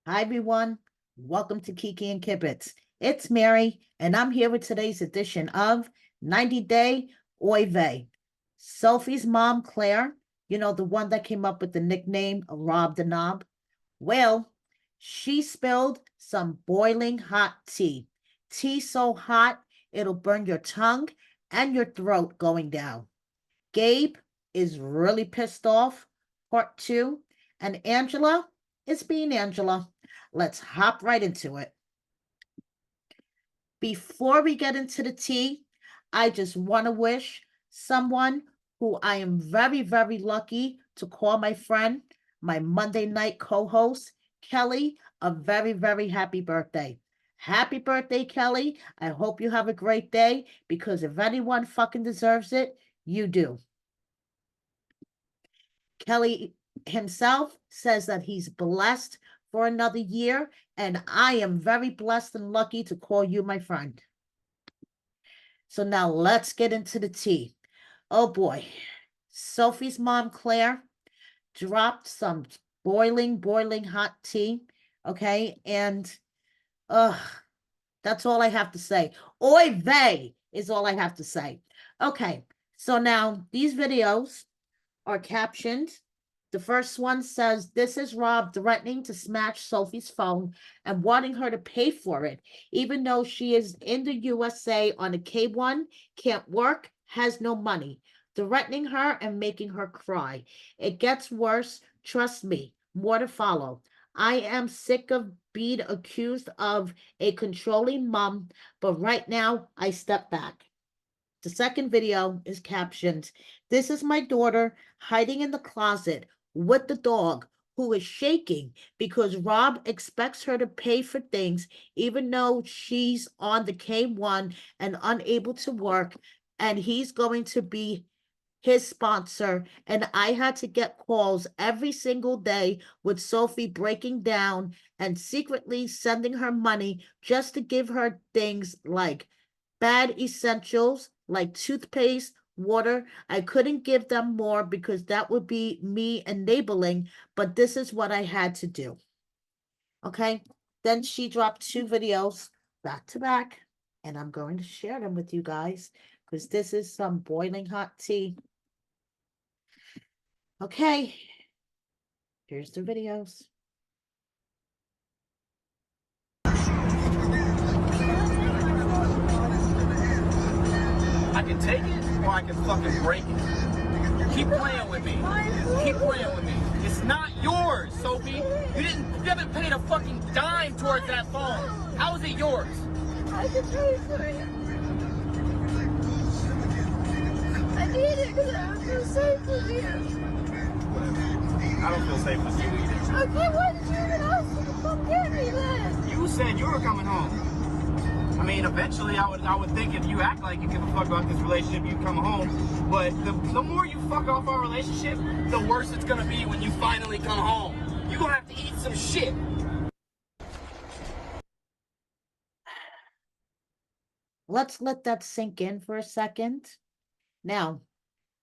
Hi, everyone. Welcome to Kiki and Kibitz. It's Mary, and I'm here with today's edition of 90 Day Oy Vey. Sophie's mom, Claire, the one that came up with the nickname Rob the Knob. Well, she spilled some boiling hot tea. Tea so hot, it'll burn your tongue and your throat going down. Gabe is really pissed off, part two, and Angela is being Angela. Let's hop right into it. Before we get into the tea, I just want to wish someone who I am very, very lucky to call my friend, my Monday night co host, Kelly, a very, very happy birthday. Happy birthday, Kelly. I hope you have a great day because if anyone fucking deserves it, you do. Kelly himself says that he's blessed for another year, and I am very blessed and lucky to call you my friend. So now let's get into the tea. Oh boy. Sophie's mom, Claire, dropped some boiling hot tea. Okay. And that's all I have to say. Oy vey is all I have to say. Okay. So now these videos are captioned. The first one says, "This is Rob threatening to smash Sophie's phone and wanting her to pay for it, even though she is in the USA on a K1, can't work, has no money, threatening her and making her cry. It gets worse, trust me, more to follow. I am sick of being accused of a controlling mom, but right now I step back." The second video is captioned, "This is my daughter hiding in the closet with the dog who is shaking because Rob expects her to pay for things even though she's on the K1 and unable to work, and he's going to be his sponsor. And I had to get calls every single day with Sophie breaking down and secretly sending her money just to give her things like bad essentials like toothpaste, water. I couldn't give them more because that would be me enabling, but this is what I had to do." Okay. Then she dropped two videos back to back, and I'm going to share them with you guys because this is some boiling hot tea. Okay. Here's the videos. I can take it or I can fucking break it. Keep playing with me. Keep playing with me. It's not yours, Sophie. You haven't paid a fucking dime towards that phone. How is it yours? I can pay for it. I need it because I don't feel safe with you. Whatever. I don't feel safe with you either. Okay, why did you even ask me to come get me then? You said you were coming home. I mean, eventually I would think if you act like you give a fuck about this relationship, you'd come home. But the more you fuck off our relationship, the worse it's gonna be when you finally come home. You're gonna have to eat some shit. Let's let that sink in for a second. Now,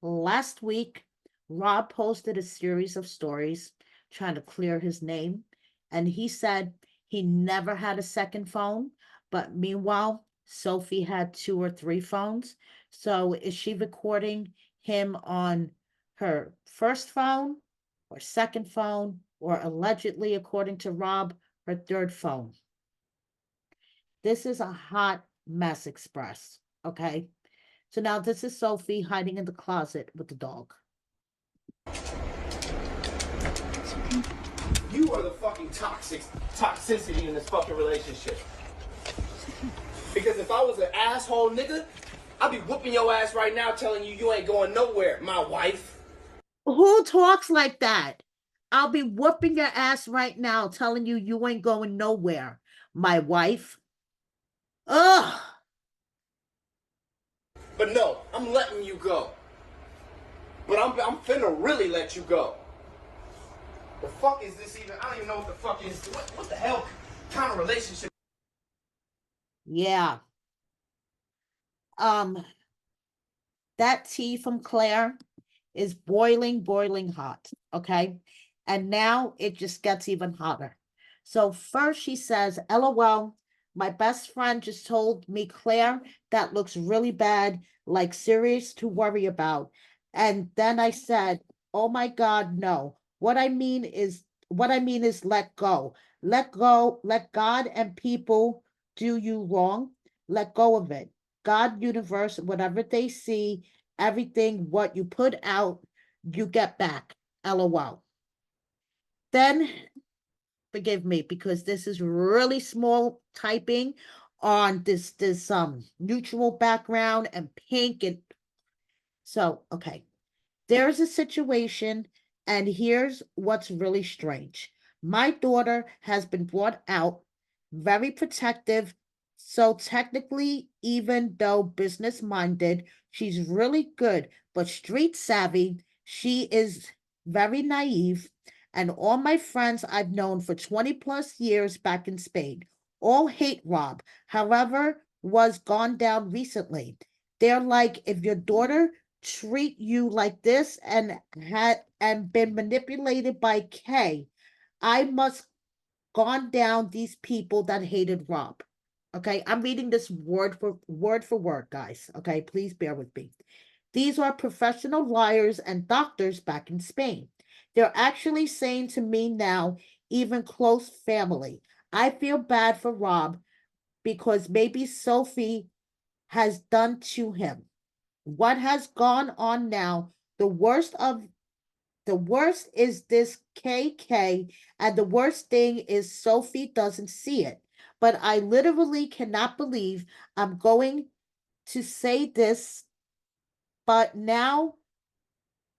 last week, Rob posted a series of stories trying to clear his name, and he said he never had a second phone, but meanwhile, Sophie had two or three phones. So is she recording him on her first phone or second phone, or allegedly, according to Rob, her third phone? This is a hot mess express, okay? So now this is Sophie hiding in the closet with the dog. You are the fucking toxicity in this fucking relationship. Because if I was an asshole nigga, I'd be whooping your ass right now telling you ain't going nowhere, my wife. Who talks like that? I'll be whooping your ass right now telling you ain't going nowhere, my wife. Ugh. But no, I'm letting you go. But I'm finna really let you go. The fuck is this even? I don't even know what the fuck is. What the hell kind of relationship? Yeah. That tea from Claire is boiling hot, okay? And now it just gets even hotter. So first she says, LOL, my best friend just told me, Claire, that looks really bad, like serious to worry about. And then I said, oh my God, no. What I mean is let go. Let go. Let God and people do you wrong. Let go of it. God, universe, whatever they see, everything, what you put out, you get back. LOL. Then forgive me because this is really small typing on this neutral background and pink and so okay. There's a situation, and here's what's really strange. My daughter has been brought out very protective. So, technically, even though business minded, she's really good, but street savvy. She is very naive. And all my friends I've known for 20 plus years back in Spain all hate Rob. However, was gone down recently. They're like, if your daughter treat you like this and been manipulated by K, I must gone down these people that hated Rob. Okay, I'm reading this word for word, guys. Okay, please bear with me. These are professional liars and doctors back in Spain. They're actually saying to me now, even close family, I feel bad for Rob because maybe Sophie has done to him. What has gone on now, the worst is this KK, and the worst thing is Sophie doesn't see it. But I literally cannot believe I'm going to say this, but now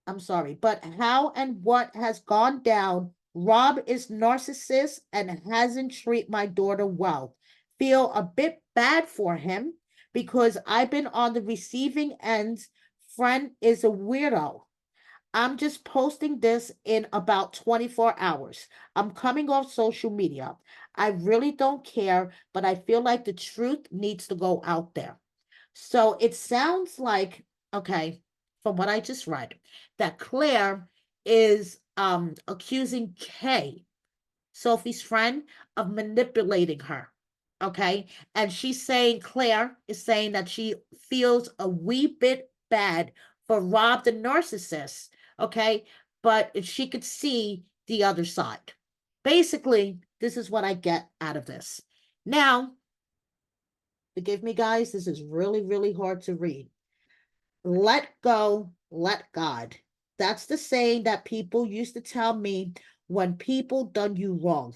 I'm sorry, but how and what has gone down? Rob is narcissist and hasn't treated my daughter well. Feel a bit bad for him because I've been on the receiving end. Friend is a weirdo. I'm just posting this in about 24 hours. I'm coming off social media. I really don't care, but I feel like the truth needs to go out there. So it sounds like, okay, from what I just read, that Claire is accusing Kay, Sophie's friend, of manipulating her. Okay. And she's saying, Claire is saying that she feels a wee bit bad for Rob the narcissist. Okay. But if she could see the other side. Basically, this is what I get out of this. Now, forgive me, guys, this is really, really hard to read. Let go, let God. That's the saying that people used to tell me when people done you wrong.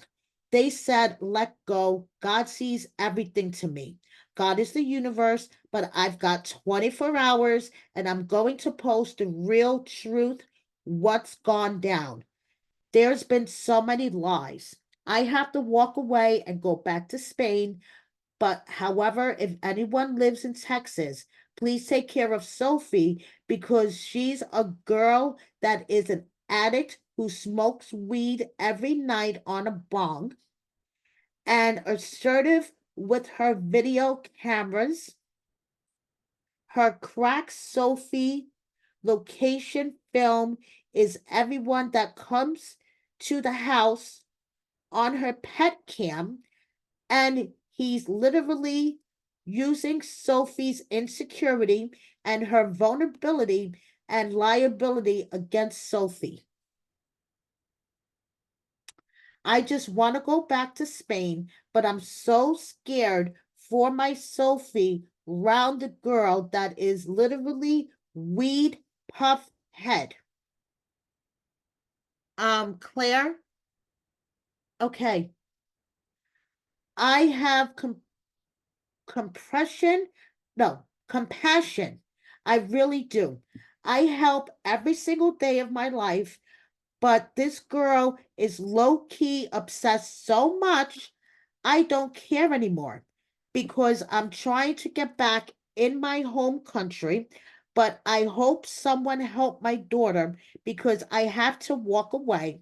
They said, let go. God sees everything to me. God is the universe, but I've got 24 hours and I'm going to post the real truth, what's gone down. There's been so many lies. I have to walk away and go back to Spain, but however, if anyone lives in Texas, please take care of Sophie because she's a girl that is an addict who smokes weed every night on a bong and assertive with her video cameras. Her crack Sophie location film is everyone that comes to the house on her pet cam, and he's literally using Sophie's insecurity and her vulnerability and liability against Sophie. I just want to go back to Spain, but I'm so scared for my Sophie round the girl that is literally weed puff head. Claire, okay. I have compression, no, compassion. I really do. I help every single day of my life, but this girl is low key obsessed so much, I don't care anymore because I'm trying to get back in my home country, but I hope someone help my daughter because I have to walk away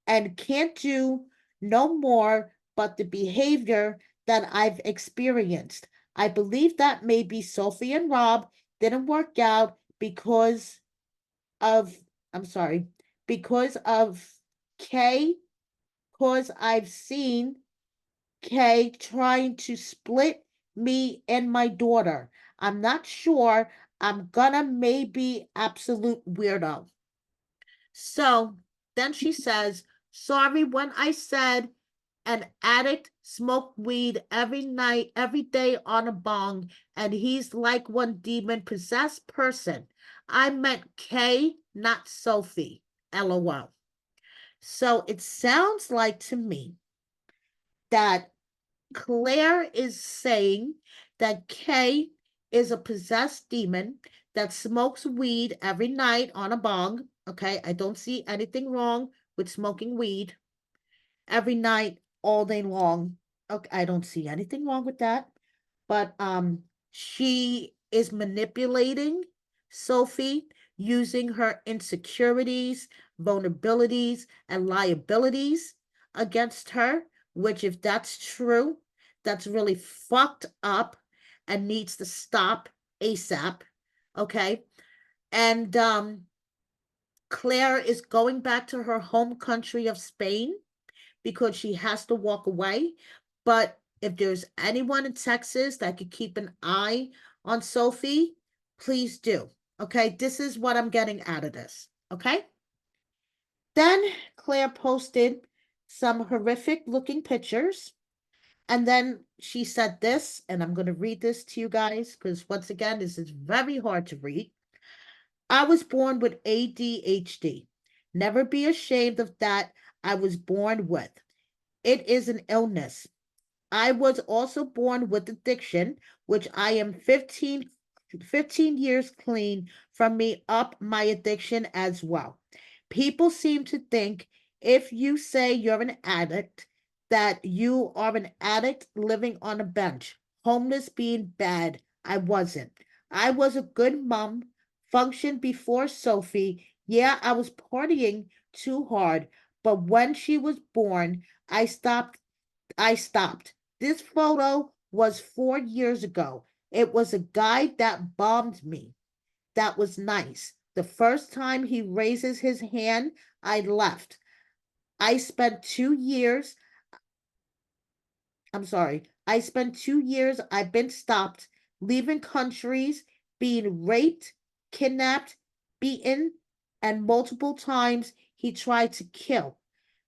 and can't do no more but the behavior that I've experienced. I believe that maybe Sophie and Rob didn't work out because of, I'm sorry, because of Kay because I've seen Kay trying to split me and my daughter. I'm not sure. I'm gonna maybe absolute weirdo. So then she says, sorry when I said an addict smoked weed every night, every day on a bong, and he's like one demon possessed person. I meant Kay, not Sophie. LOL. So it sounds like to me that Claire is saying that Kay is a possessed demon that smokes weed every night on a bong. Okay, I don't see anything wrong with smoking weed every night, all day long. Okay, I don't see anything wrong with that. But she is manipulating Sophie using her insecurities, vulnerabilities, and liabilities against her, which if that's true, that's really fucked up and needs to stop ASAP. Okay? And Claire is going back to her home country of Spain because she has to walk away. But if there's anyone in Texas that could keep an eye on Sophie, please do. Okay, this is what I'm getting out of this. Okay. Then Claire posted some horrific looking pictures. And then she said this, and I'm going to read this to you guys because, once again, this is very hard to read. I was born with ADHD. Never be ashamed of that. I was born with. It is an illness. I was also born with addiction, which I am 15 years clean from me up my addiction as well. People seem to think if you say you're an addict, that you are an addict living on a bench, homeless being bad. I wasn't. I was a good mom, functioned before Sophie. Yeah, I was partying too hard, but when she was born, I stopped. This photo was 4 years ago. It was a guy that bombed me. That was nice. The first time he raises his hand, I left. I spent 2 years. I'm sorry. I spent 2 years. I've been stopped, leaving countries, being raped, kidnapped, beaten, and multiple times he tried to kill.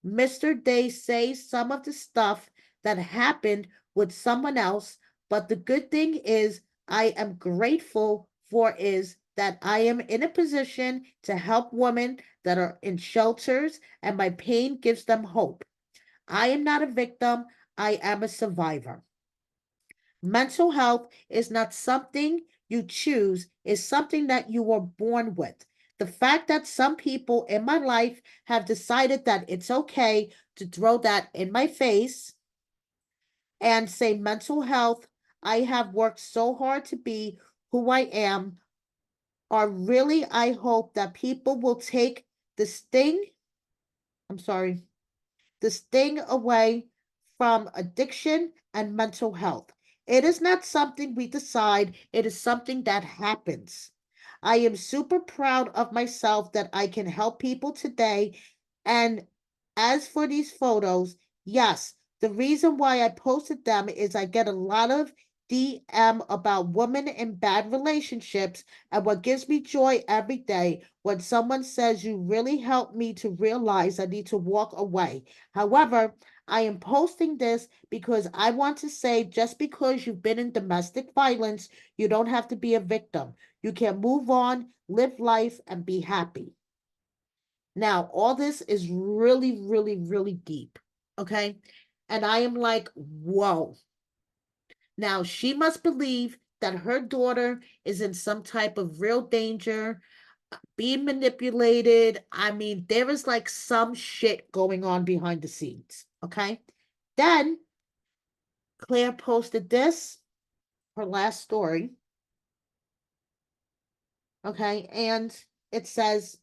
Mr. Day says some of the stuff that happened with someone else, but the good thing is I am grateful for is that I am in a position to help women that are in shelters, and my pain gives them hope. I am not a victim, I am a survivor. Mental health is not something you choose, it's something that you were born with. The fact that some people in my life have decided that it's okay to throw that in my face and say mental health, I have worked so hard to be who I am, are really, I hope that people will take the sting, I'm sorry, the sting away from addiction and mental health. It is not something we decide, it is something that happens. I am super proud of myself that I can help people today. And as for these photos, yes, the reason why I posted them is I get a lot of DM about women in bad relationships. And what gives me joy every day when someone says you really helped me to realize I need to walk away. However, I am posting this because I want to say just because you've been in domestic violence, you don't have to be a victim. You can move on, live life, and be happy. Now, all this is really, really, really deep. Okay. And I am like, whoa. Now, she must believe that her daughter is in some type of real danger, being manipulated. I mean, there is like some shit going on behind the scenes. Okay. Then Claire posted this, her last story. Okay. And it says,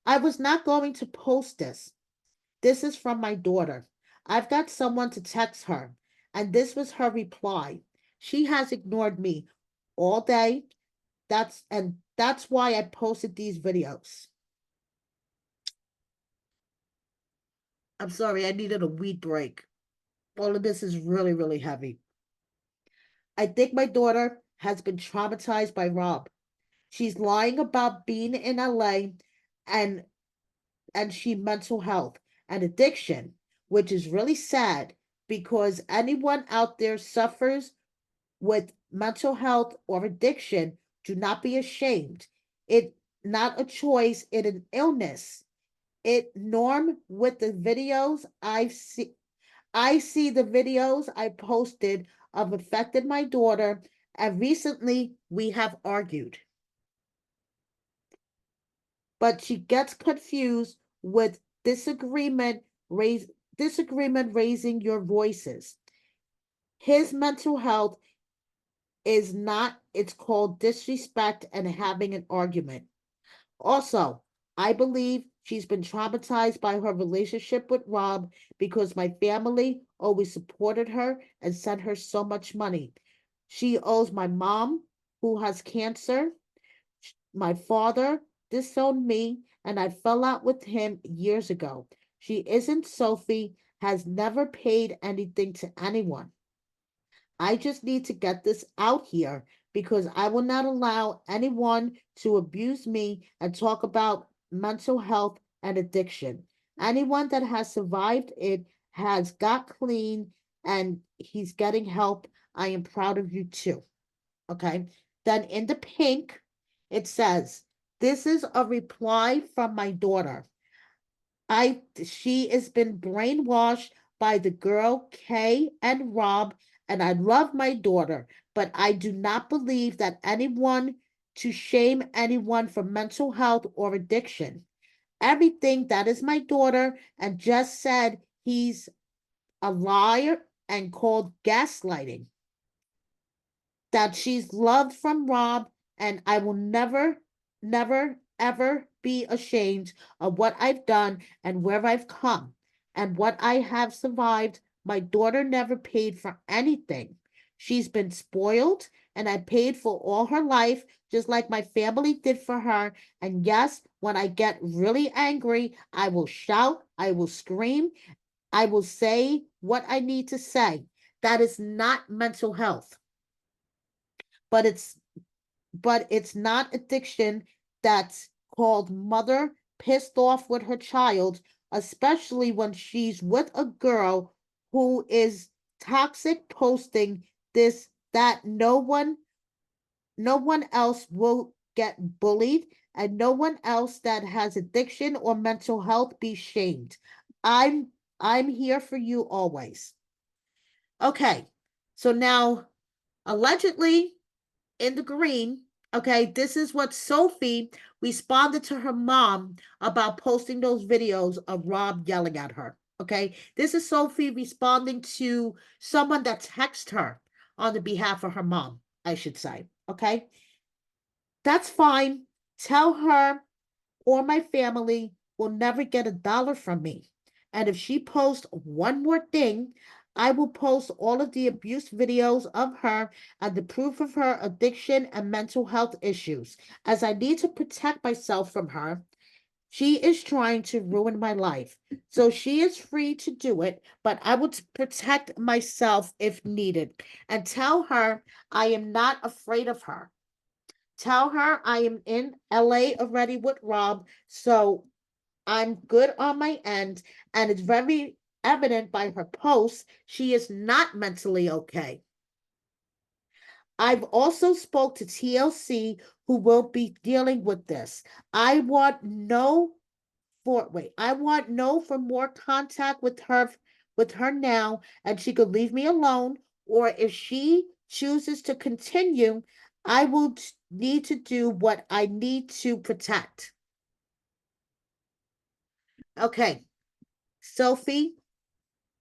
I was not going to post this. This is from my daughter. I've got someone to text her, and this was her reply. She has ignored me all day. That's why I posted these videos. I'm sorry, I needed a weed break. All of this is really, really heavy. I think my daughter has been traumatized by Rob. She's lying about being in LA and she mental health and addiction, which is really sad because anyone out there suffers with mental health or addiction, do not be ashamed. It not a choice, it an illness. It norm with the videos I see the videos I posted of affected my daughter, and recently we have argued. But she gets confused with disagreement raise disagreement raising your voices. His mental health is not, it's called disrespect and having an argument. Also, I believe she's been traumatized by her relationship with Rob because my family always supported her and sent her so much money. She owes my mom, who has cancer, my father disowned me, and I fell out with him years ago. She isn't Sophie, has never paid anything to anyone. I just need to get this out here because I will not allow anyone to abuse me and talk about mental health and addiction. Anyone that has survived it has got clean and he's getting help. I am proud of you too. Okay. Then in the pink, it says, this is a reply from my daughter. She has been brainwashed by the girl Kay and Rob, and I love my daughter, but I do not believe that anyone to shame anyone for mental health or addiction. Everything that is my daughter, and just said he's a liar and called gaslighting. That she's loved from Rob, and I will never, never, ever be ashamed of what I've done and where I've come and what I have survived. My daughter never paid for anything. She's been spoiled, and I paid for all her life, just like my family did for her. And yes, when I get really angry, I will shout, I will scream, I will say what I need to say. That is not mental health, but it's not addiction that's called mother pissed off with her child, especially when she's with a girl who is toxic, posting this that no one else will get bullied, and no one else that has addiction or mental health be shamed. I'm here for you always. Okay. So now, allegedly, in the green, okay, this is what Sophie responded to her mom about posting those videos of Rob yelling at her. Okay, this is Sophie responding to someone that texted her on the behalf of her mom, I should say. Okay, that's fine. Tell her or my family will never get $1 from me. And if she posts one more thing, I will post all of the abuse videos of her and the proof of her addiction and mental health issues, as I need to protect myself from her. She is trying to ruin my life. So she is free to do it, but I will protect myself if needed. And tell her I am not afraid of her. Tell her I am in LA already with Rob, so I'm good on my end, and it's very evident by her posts she is not mentally okay. I've also spoke to TLC, who will be dealing with this. I want no I want no for more contact with her now, and she could leave me alone, or if she chooses to continue, I will need to do what I need to protect. Okay, Sophie,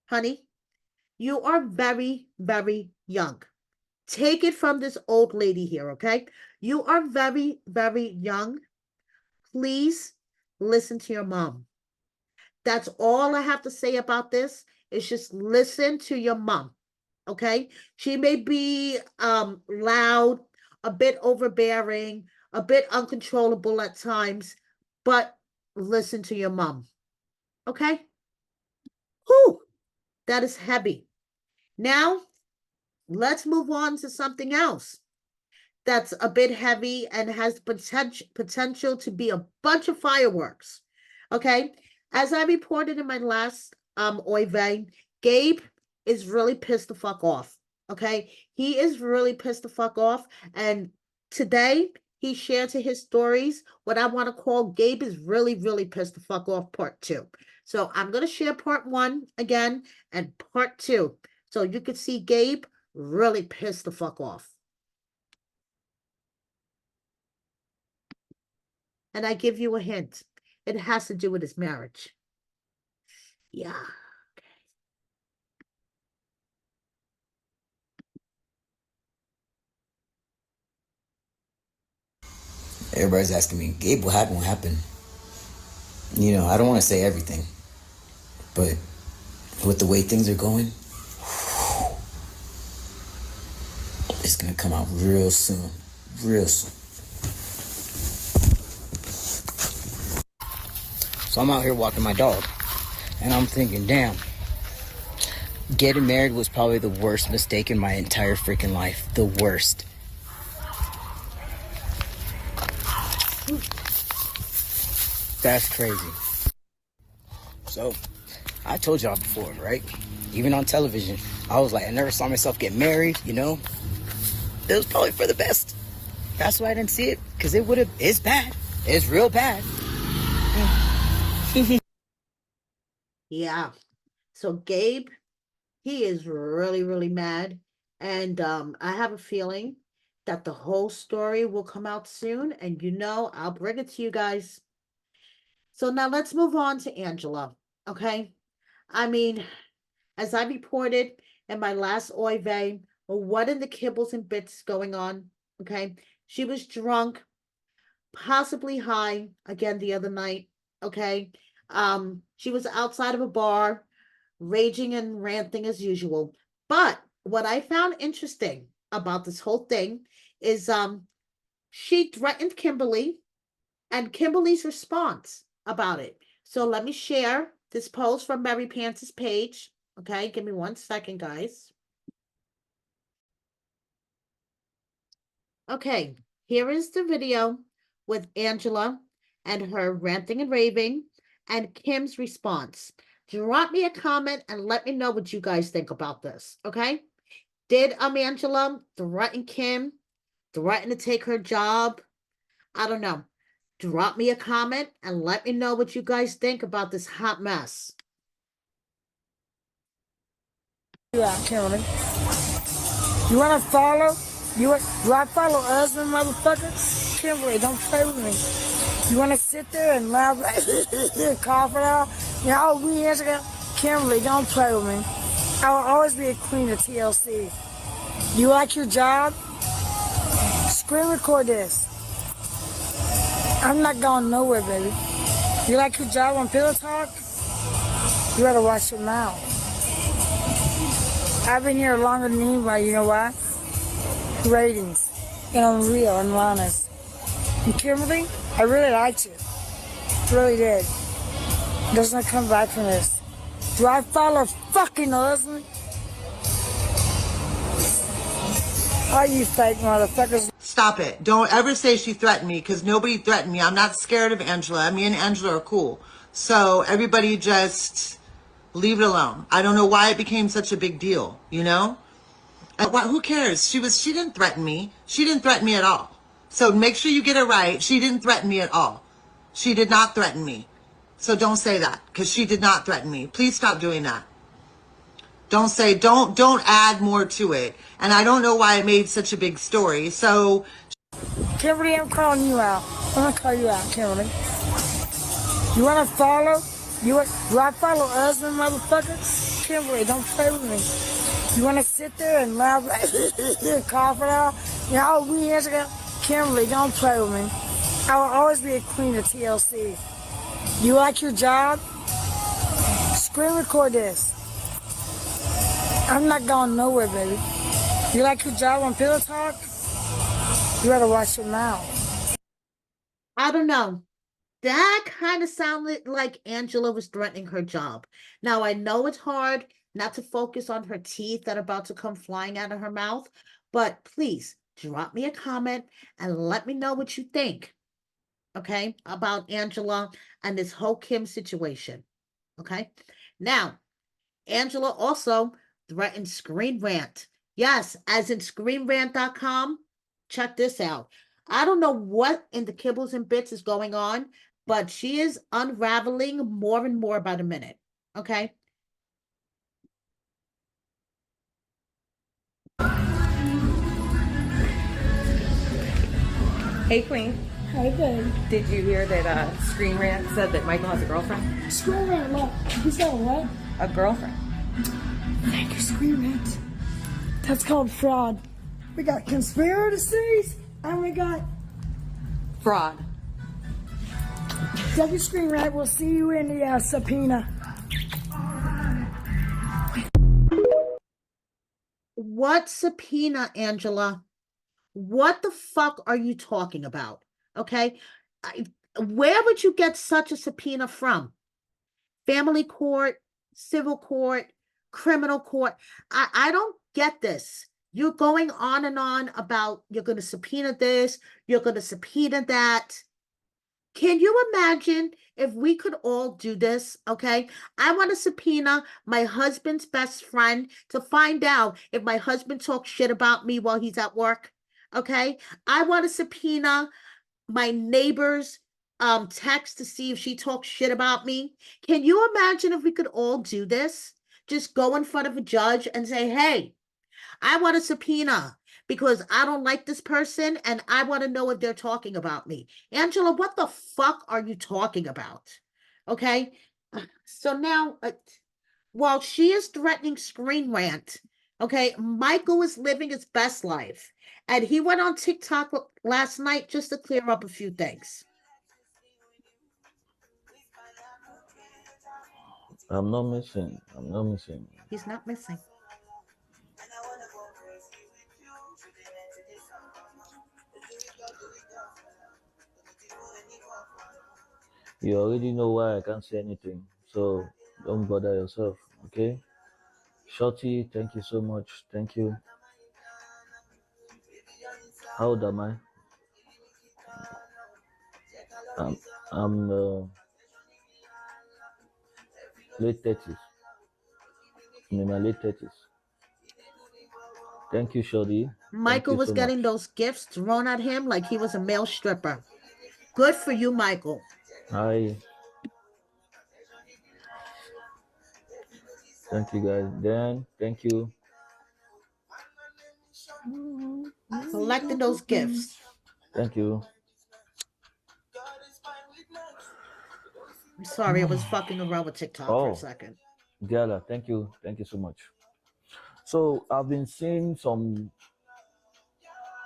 honey, you are very, very young. Take it from this old lady here, okay? You are very, very young. Please listen to your mom. That's all I have to say about this. Is just listen to your mom, okay? She may be loud, a bit overbearing, a bit uncontrollable at times, but listen to your mom, okay? That is heavy. Now, let's move on to something else that's a bit heavy and has potential to be a bunch of fireworks. Okay, as I reported in my last Oive, Gabe is really pissed the fuck off. Okay, he is really pissed the fuck off, and today he shared to his stories what I want to call Gabe is really pissed the fuck off part 2. So I'm gonna share part 1 again and part 2, so you can see Gabe really pissed the fuck off. And I give you a hint. It has to do with his marriage. Yeah. Everybody's asking me, Gabe, what happened? What happened? You know, I don't want to say everything, but with the way things are going, it's going to come out real soon. Real soon. So I'm out here walking my dog, and I'm thinking, damn, getting married was probably the worst mistake in my entire freaking life. The worst. That's crazy. So, I told y'all before, right? Even on television, I was like, I never saw myself get married, you know? It was probably for the best. That's why I didn't see it, because it's bad. It's real bad. Yeah. So Gabe, he is really mad. And I have a feeling that the whole story will come out soon. And I'll bring it to you guys. So now let's move on to Angela. Okay. I mean, as I reported in my last Oive, what in the kibbles and bits going on? Okay. She was drunk, possibly high again the other night. Okay. She was outside of a bar, raging and ranting as usual. But what I found interesting about this whole thing is she threatened Kimberly and Kimberly's response about it. So let me share this post from Mary Pants' page. Okay, give me 1 second, guys. Okay, here is the video with Angela and her ranting and raving and Kim's response. Drop me a comment and let me know what you guys think about this, okay? Did Angela threaten Kim, threaten to take her job? I don't know. Drop me a comment and let me know what you guys think about this hot mess. Yeah, Kimberly. You want to follow? Do I follow husband, motherfucker? Kimberly, don't play with me. You want to sit there and laugh, cough it out? You know, we years ago? Kimberly, don't play with me. I will always be a queen of TLC. You like your job? Screen record this. I'm not going nowhere, baby. You like your job on Pillow Talk? You better watch your mouth. I've been here longer than anybody, you know why? Ratings. And I'm real and honest. And Kimberly, I really liked you. Really did. Doesn't come back from this. Do I follow a fucking husband? All you fake motherfuckers. Stop it. Don't ever say she threatened me, because nobody threatened me. I'm not scared of Angela. Me and Angela are cool. So everybody just leave it alone. I don't know why it became such a big deal, you know? And who cares? She didn't threaten me. She didn't threaten me at all. So make sure you get it right. She didn't threaten me at all. She did not threaten me. So don't say that, because she did not threaten me. Please stop doing that. Don't say, don't add more to it. And I don't know why it made such a big story. So Kimberly, I'm calling you out. I'm gonna call you out, Kimberly. You wanna follow? Do I follow husband, motherfucker? Kimberly, don't play with me. You wanna sit there and laugh, cough it out? You know, we years ago? Kimberly, don't play with me. I will always be a queen of TLC. You like your job? Screen record this. I'm not going nowhere, baby. You like your job on Pillow Talk? You better watch your mouth. I don't know. that kind of sounded like Angela was threatening her job. Now, I know it's hard not to focus on her teeth that are about to come flying out of her mouth, but please drop me a comment and let me know what you think, okay, about Angela and this whole Kim situation, okay? Now, Angela also threatened Screenrant. Yes, as in screenrant.com. Check this out. I don't know what in the kibbles and bits is going on, but she is unraveling more and more by the minute. Okay. Hey, Queen. Hey, babe. Did you hear that Screenrant said that Michael has a girlfriend? Screenrant, look. You said what? A girlfriend. Thank you, Screenrant. That's called fraud. We got conspiracies and we got Fraud. W Screenrant. We'll see you in the subpoena. What subpoena, Angela? What the fuck are you talking about? Okay. Where would you get such a subpoena from? Family court, civil court, criminal court. I don't get this. You're going on and on about you're going to subpoena this, you're going to subpoena that. Can you imagine if we could all do this? Okay. I want to subpoena my husband's best friend to find out if my husband talks shit about me while he's at work. Okay. I want to subpoena my neighbor's text to see if she talks shit about me. Can you imagine if we could all do this? Just go in front of a judge and say, hey, I want a subpoena because I don't like this person and I want to know if they're talking about me. Angela, what the fuck are you talking about? Okay. So now, while she is threatening Screenrant, okay, Michael is living his best life. And he went on TikTok last night just to clear up a few things. I'm not missing. I'm not missing. He's not missing. You already know why I can't say anything, so don't bother yourself, okay? Shorty, thank you so much. Thank you. How old am I? I'm late 30s. I'm in my late 30s. Thank you, Shorty. Thank Michael you was so getting much. those gifts thrown at him like he was a male stripper. Good for you, Michael. Hi. Thank you, guys. Dan, thank you. Collecting those gifts. Thank you. I'm sorry, I was fucking around with TikTok for a Oh, second. Diala, thank you. Thank you so much. So I've been seeing some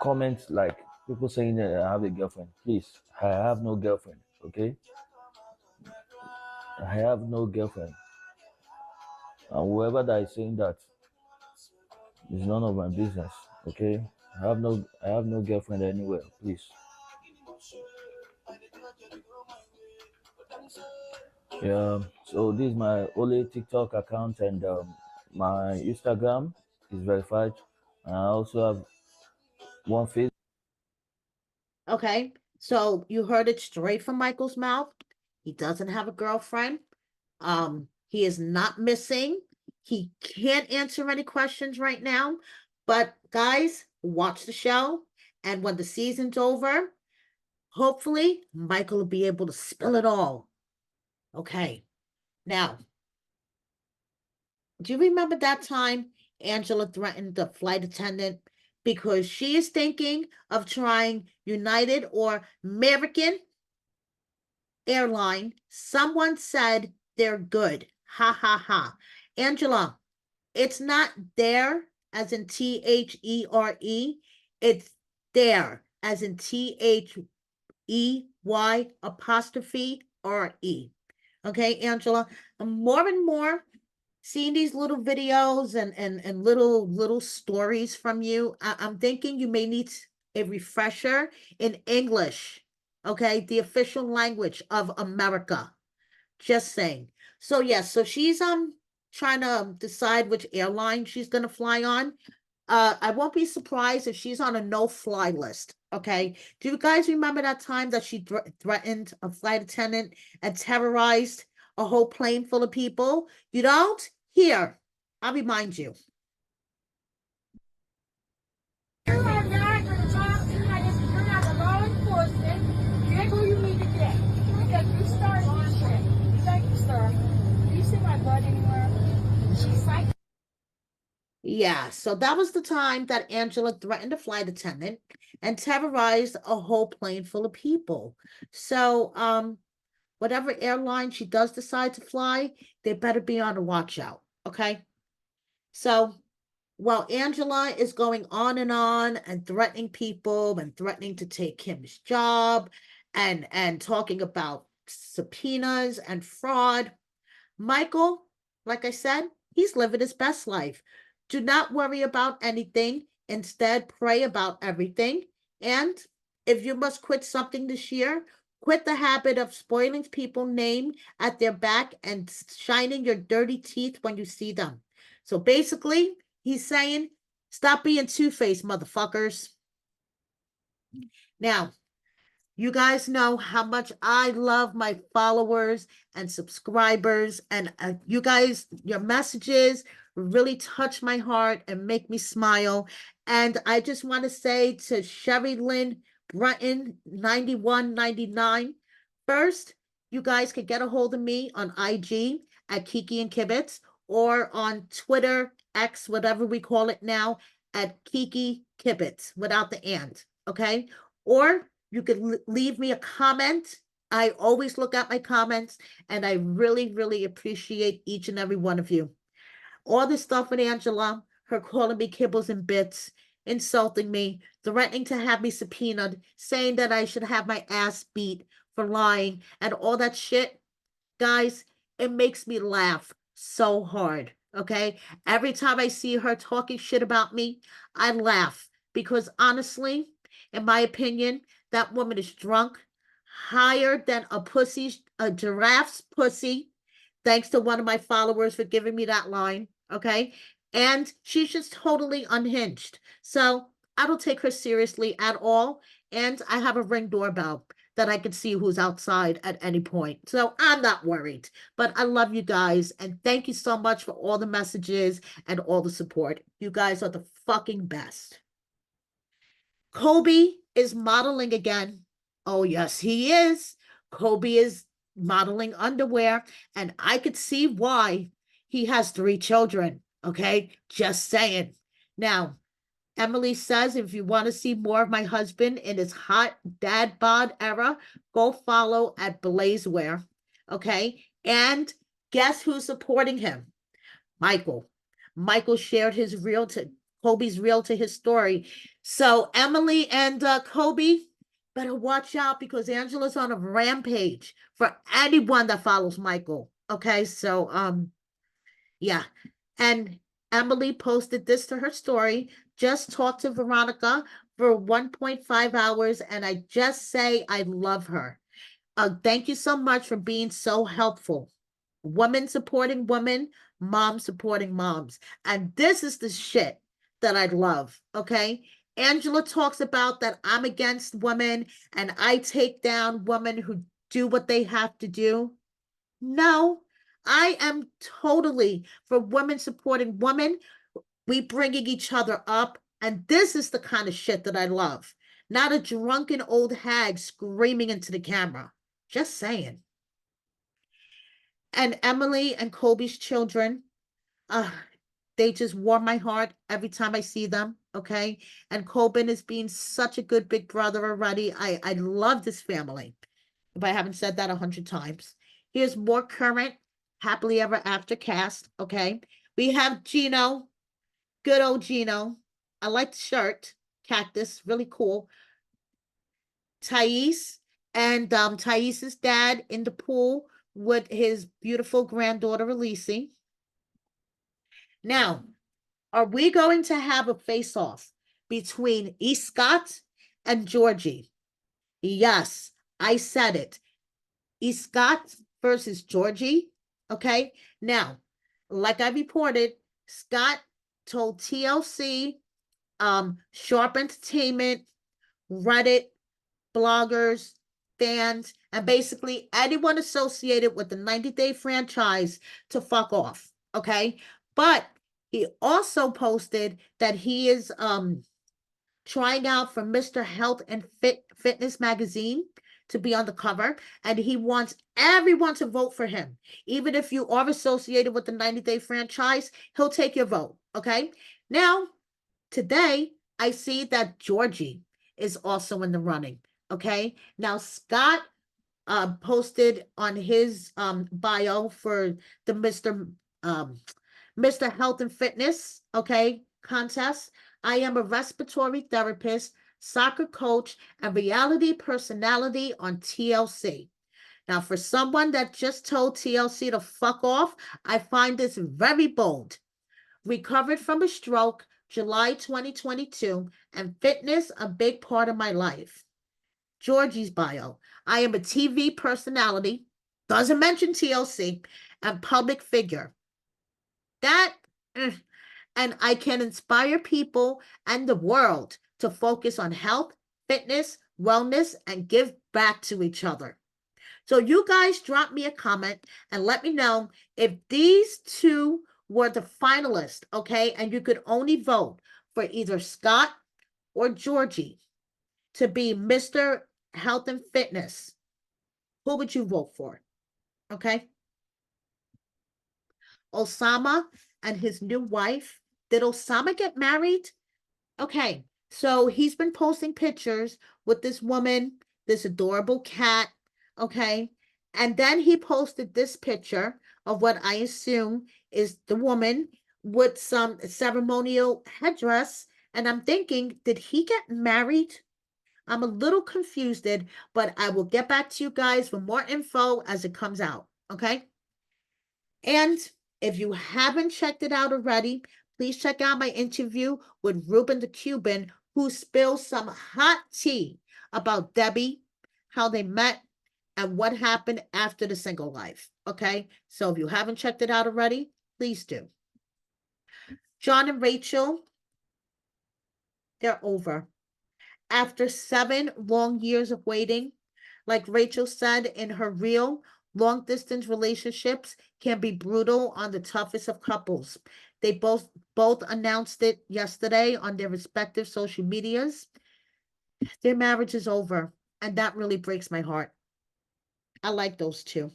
comments like people saying that I have a girlfriend. Please, I have no girlfriend, okay? I have no girlfriend. And whoever that is saying that is none of my business, okay? I have no girlfriend anywhere, please. Yeah, so this is my only TikTok account and my Instagram is verified. And I also have one face. Okay, so you heard it straight from Michael's mouth. He doesn't have a girlfriend. He is not missing. He can't answer any questions right now. But guys, watch the show. And when the season's over, hopefully Michael will be able to spill it all. Okay. Now, do you remember that time Angela threatened the flight attendant because she is thinking of trying United or American airline? Someone said they're good. Ha ha ha. Angela, it's not there as in THERE. It's there as in THEY''RE. Okay, Angela. More and more seeing these little videos and little stories from you, I'm thinking you may need a refresher in English. Okay, the official language of America. Just saying. So yes, so she's trying to decide which airline she's gonna fly on. I won't be surprised if she's on a no-fly list. Okay. Do you guys remember that time that she threatened a flight attendant and terrorized a whole plane full of people? You don't? Here, I'll remind you. You are not going to talk to me like this. You're not the law enforcement. Get who you need to get. Because you started on shit. Thank you, sir. Do you see my blood anywhere? She's like. Yeah, so that was the time that Angela threatened a flight attendant and terrorized a whole plane full of people. So, whatever airline she does decide to fly, they better be on a watch out, okay? So, while Angela is going on and threatening people and threatening to take Kim's job and talking about subpoenas and fraud, Michael, like I said, he's living his best life. Do not worry about anything. Instead, pray about everything. And if you must quit something this year, quit the habit of spoiling people's name at their back and shining your dirty teeth when you see them. So basically, he's saying, stop being two-faced, motherfuckers. Now, you guys know how much I love my followers and subscribers, and you guys, your messages really touch my heart and make me smile. And I just want to say to Sherry Lynn Breton 9199, first, you guys can get a hold of me on IG at Kiki and Kibitz or on Twitter, X, whatever we call it now, at Kiki Kibitz without the and, okay? Or you could leave me a comment. I always look at my comments, and I really, really appreciate each and every one of you. All this stuff with Angela, her calling me kibbles and bits, insulting me, threatening to have me subpoenaed, saying that I should have my ass beat for lying, and all that shit, guys, it makes me laugh so hard. Okay. Every time I see her talking shit about me, I laugh because honestly, in my opinion, that woman is drunk, higher than a giraffe's pussy. Thanks to one of my followers for giving me that line. Okay. And she's just totally unhinged. So I don't take her seriously at all. And I have a Ring doorbell that I can see who's outside at any point. So I'm not worried. But I love you guys. And thank you so much for all the messages and all the support. You guys are the fucking best. Kobe is modeling again. Oh, yes, he is. Kobe is modeling underwear. And I could see why he has 3 children. Okay. Just saying. Now, Emily says, if you want to see more of my husband in his hot dad bod era, go follow at Blazewear. Okay. And guess who's supporting him? Michael. Michael shared his reel to Kobe's reel to his story. So Emily and Kobe better watch out because Angela's on a rampage for anyone that follows Michael. Okay. So, yeah. And Emily posted this to her story. Just talked to Veronica for 1.5 hours, and I just say I love her. Thank you so much for being so helpful. Women supporting women, moms supporting moms. And this is the shit that I love. Okay. Angela talks about that I'm against women and I take down women who do what they have to do. No, I am totally for women supporting women. We bringing each other up. And this is the kind of shit that I love. Not a drunken old hag screaming into the camera. Just saying. And Emily and Colby's children, uh, they just warm my heart every time I see them. Okay. And Colbin is being such a good big brother already. I love this family. If I haven't said that 100 times. Here's more current happily ever after cast. Okay. We have Gino, good old Gino. I like the shirt, cactus, really cool. Thais and Thais's dad in the pool with his beautiful granddaughter Elise. Now, are we going to have a face-off between E. Scott and Georgie? Yes, I said it. E. Scott versus Georgie. Okay. Now, like I reported, Scott told TLC, Sharp Entertainment, Reddit, bloggers, fans, and basically anyone associated with the 90 Day franchise to fuck off. Okay. But he also posted that he is trying out for Mr. Health and Fitness magazine to be on the cover, and he wants everyone to vote for him. Even if you are associated with the 90 Day franchise, he'll take your vote. Okay. Now, today, I see that Georgie is also in the running. Okay. Now, Scott posted on his bio for the Mr. Health and Fitness, okay, contest. I am a respiratory therapist, soccer coach, and reality personality on TLC. Now, for someone that just told TLC to fuck off, I find this very bold. Recovered from a stroke, July 2022, and fitness a big part of my life. Georgie's bio. I am a TV personality, doesn't mention TLC, and public figure. That, and I can inspire people and the world to focus on health, fitness, wellness, and give back to each other. So you guys drop me a comment and let me know if these two were the finalists, okay? And you could only vote for either Scott or Georgie to be Mr. Health and Fitness. Who would you vote for? Okay. Osama and his new wife. Did Osama get married? Okay. So he's been posting pictures with this woman, this adorable cat. Okay. And then he posted this picture of what I assume is the woman with some ceremonial headdress. And I'm thinking, did he get married? I'm a little confused, but I will get back to you guys with more info as it comes out. Okay. And if you haven't checked it out already, please check out my interview with Ruben the Cuban, who spills some hot tea about Debbie, how they met, and what happened after the single life. Okay. So if you haven't checked it out already, please do. John and Rachel, they're over. After 7 long years of waiting, like Rachel said in her reel, long distance relationships can be brutal on the toughest of couples. They both announced it yesterday on their respective social medias. Their marriage is over, and that really breaks my heart. I like those two.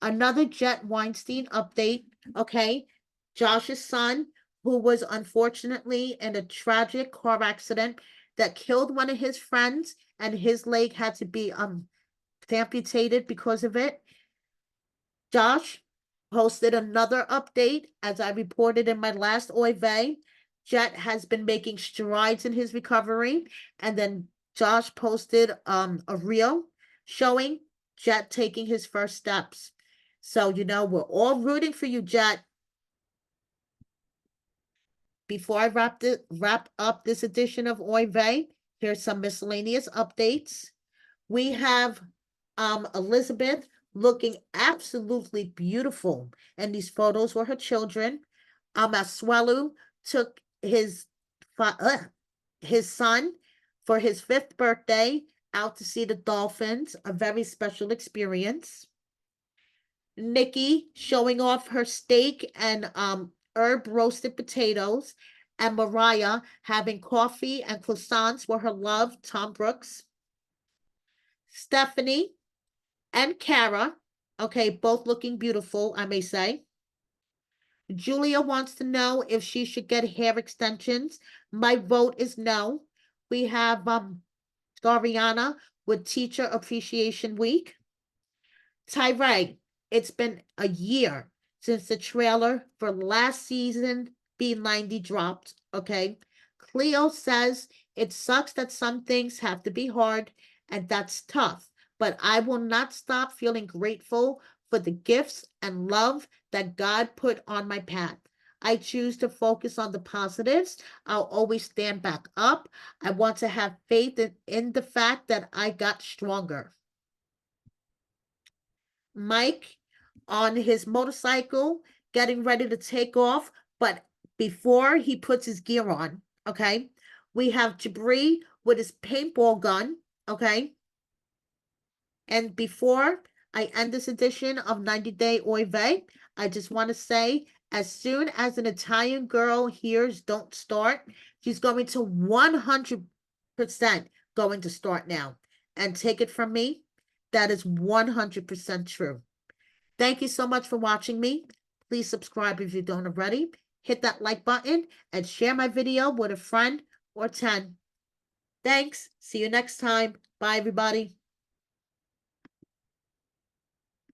Another Jet Weinstein update, okay? Josh's son, who was unfortunately in a tragic car accident that killed one of his friends, and his leg had to be amputated because of it. Josh posted another update, as I reported in my last Oy Vey. Jet has been making strides in his recovery, and then Josh posted a reel showing Jet taking his first steps. So, we're all rooting for you, Jet. Before I wrap up this edition of Oy Vey, here's some miscellaneous updates. We have Elizabeth looking absolutely beautiful, and these photos were her children. Asuelu took his son for his 5th birthday out to see the dolphins, a very special experience. Nikki showing off her steak and herb roasted potatoes, and Mariah having coffee and croissants with her love, Tom Brooks. Stephanie and Kara, okay, both looking beautiful, I may say. Julia wants to know if she should get hair extensions. My vote is no. We have Dariana with Teacher Appreciation Week. Tyree, it's been a year since the trailer for last season B90 dropped, okay? Cleo says it sucks that some things have to be hard, and that's tough, but I will not stop feeling grateful for the gifts and love that God put on my path. I choose to focus on the positives. I'll always stand back up. I want to have faith in the fact that I got stronger. Mike on his motorcycle, getting ready to take off, but before he puts his gear on, okay? We have Jabri with his paintball gun, okay? And before I end this edition of 90 Day Oy Vey, I just want to say, as soon as an Italian girl hears Don't Start, she's going to 100% going to start now. And take it from me, that is 100% true. Thank you so much for watching me. Please subscribe if you don't already. Hit that like button and share my video with a friend or 10. Thanks. See you next time. Bye, everybody.